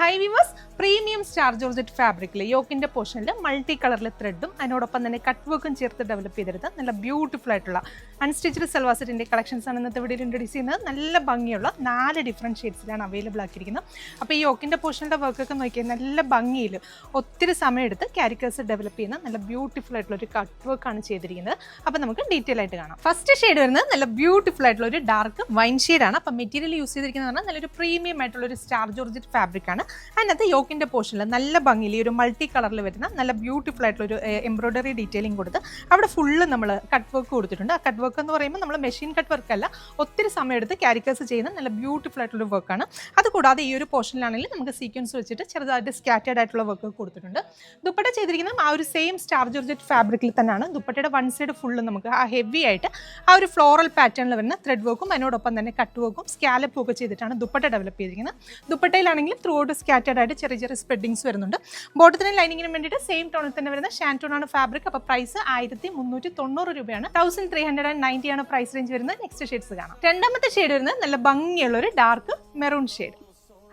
High viewers premium star georgette ഫാബ്രിക്കിൽ യോക്കിൻ്റെ പോർഷനിൽ multi കളറിലെ ത്രെഡും അതിനോടൊപ്പം തന്നെ കട്ട് വർക്കും ചേർത്ത് ഡെവലപ്പ് ചെയ്തെടുത്ത നല്ല ബ്യൂട്ടിഫുൾ ആയിട്ടുള്ള അൺസ്റ്റിച്ച്ഡ് സൽവാർ സെറ്റിൻ്റെ കളക്ഷൻസ് ആണ് ഇന്നത്തെ വീഡിയോയിൽ ഇൻട്രൊഡ്യൂസ് ചെയ്യുന്നത്. നല്ല ഭംഗിയുള്ള 4 ഡിഫറെൻറ്റ് ഷെയ്ഡ്സിലാണ് അവൈലബിൾ ആക്കിയിരിക്കുന്നത്. അപ്പോൾ ഈ യോക്കിൻ്റെ പോർഷനിലെ വർക്കൊക്കെ നോക്കിയാൽ നല്ല ഭംഗിയിൽ ഒത്തിരി സമയമെടുത്ത് ക്യാരിക്കേഴ്സ് ഡെവലപ്പ് ചെയ്യുന്ന നല്ല ബ്യൂട്ടിഫുൾ ആയിട്ടുള്ള ഒരു കട്ട് വർക്കാണ് ചെയ്തിരിക്കുന്നത്. അപ്പോൾ നമുക്ക് ഡീറ്റെയിൽ ആയിട്ട് കാണാം. ഫസ്റ്റ് ഷെയ്ഡ് വരുന്നത് നല്ല ബ്യൂട്ടിഫുൾ ആയിട്ടുള്ള ഒരു ഡാർക്ക് വൈൻ ഷെയ്ഡാണ്. അപ്പോൾ മെറ്റീരിയൽ യൂസ് ചെയ്തിരിക്കുന്നത് പറഞ്ഞാൽ നല്ലൊരു പ്രീമിയം ആയിട്ടുള്ള ഒരു സ്റ്റാർ ജോർജറ്റ് ഫാബ്രിക് ആണ്. അതിനകത്ത് യോക്കിൻ്റെ പോർഷനിൽ നല്ല ഭംഗിയിൽ ഈ ഒരു മൾട്ടി കളറിൽ വരുന്ന നല്ല ബ്യൂട്ടിഫുൾ ആയിട്ടുള്ള ഒരു എംബ്രോയിഡറി ഡീറ്റെയിലിംഗ് കൊടുത്ത് അവിടെ ഫുള്ള് നമ്മൾ കട്ട് വർക്ക് കൊടുത്തിട്ടുണ്ട്. ആ കട്ട് വർക്ക് എന്ന് പറയുമ്പോൾ നമ്മൾ മെഷീൻ കട്ട് വർക്ക് അല്ല, ഒത്തിരി സമയമെടുത്ത് ക്യാരിക്കേഴ്സ് ചെയ്യുന്ന നല്ല ബ്യൂട്ടിഫുൾ ആയിട്ടുള്ള വർക്കാണ്. അതുകൂടാതെ ഈ ഒരു പോർഷനിലാണെങ്കിൽ നമുക്ക് സീക്വൻസ് വെച്ചിട്ട് ചെറുതായിട്ട് സ്കാറ്റേഡ് ആയിട്ടുള്ള വർക്ക് കൊടുത്തിട്ടുണ്ട്. ദുപ്പട്ട ചെയ്തിരിക്കുന്നത് ആ ഒരു സെയിം സ്റ്റാർ ജോർജറ്റ് ഫാബ്രിക്കിൽ തന്നെയാണ്. ദുപ്പട്ടയുടെ വൺ സൈഡ് ഫുള്ള് നമുക്ക് ആ ഹെവി ആയിട്ട് ആ ഒരു ഫ്ലോറൽ പാറ്റേണിൽ വരുന്ന ത്രെഡ് വർക്കും അതിനോടൊപ്പം തന്നെ കട്ട് വർക്കും സ്കാലപ്പും ഒക്കെ ചെയ്തിട്ടാണ് ദുപ്പട്ട ഡെവലപ്പ് ചെയ്തിരിക്കുന്നത്. ദുപ്പട്ടയിലാണെങ്കിലും ത്രൂ ഔട്ട് സ്കാറ്റേഡ് ആയിട്ട് ചെറിയ ചെറിയ സ്പ്രെഡിങ്സ് വരുന്നുണ്ട്. ബോട്ടത്തിനും ലൈനിങ്ങിനും വേണ്ടിയിട്ട് സെയിം ടോണിൽ തന്നെ വരുന്ന ഷാൻറ്റോൺ ആണ് ഫാബ്രിക്. അപ്പോൾ പ്രൈസ് 1390 രൂപയാണ്. 1390 ആണ് പ്രൈസ് റേഞ്ച് വരുന്നത്. നെക്സ്റ്റ് ഷെയ്ഡ്സ് കാണാം. രണ്ടാമത്തെ ഷെയ്ഡ് വരുന്നത് നല്ല ഭംഗിയുള്ള ഒരു ഡാർക്ക് മെറൂൺ ഷെയ്ഡ്.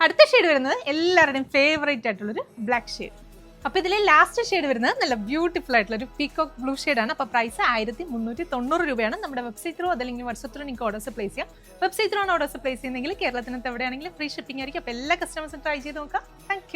അടുത്ത ഷെയ്ഡ് വരുന്നത് എല്ലാവരുടെയും ഫേവറേറ്റ് ആയിട്ടുള്ളൊരു ബ്ലാക്ക് ഷെയ്ഡ്. അപ്പോൾ ഇതിലെ ലാസ്റ്റ് ഷെയ്ഡ് വരുന്നത് നല്ല ബ്യൂട്ടിഫുൾ ആയിട്ടുള്ള ഒരു പീകോക്ക് ബ്ലൂ ഷെയ്ഡാണ്. അപ്പോൾ പ്രൈസ് 1390 രൂപയാണ്. നമ്മുടെ വെബ്സൈറ്റ് ത്രൂ അതല്ലെങ്കിൽ വാട്സപ്പ് ത്രൂ നിങ്ങൾക്ക് ഓർഡേഴ്സ് പ്ലേസ് ചെയ്യാം. വെബ്സൈറ്റ് ത്രൂ ആണ് ഓർഡേഴ്സ് പ്ലേസ് ചെയ്യുന്നതെങ്കിൽ കേരളത്തിനകത്ത് എവിടെയാണെങ്കിലും ഫ്രീ ഷിപ്പിംഗ് ആയിരിക്കും. അപ്പോൾ എല്ലാ കസ്റ്റമേഴ്സും ട്രൈ ചെയ്ത് നോക്കാം. താങ്ക്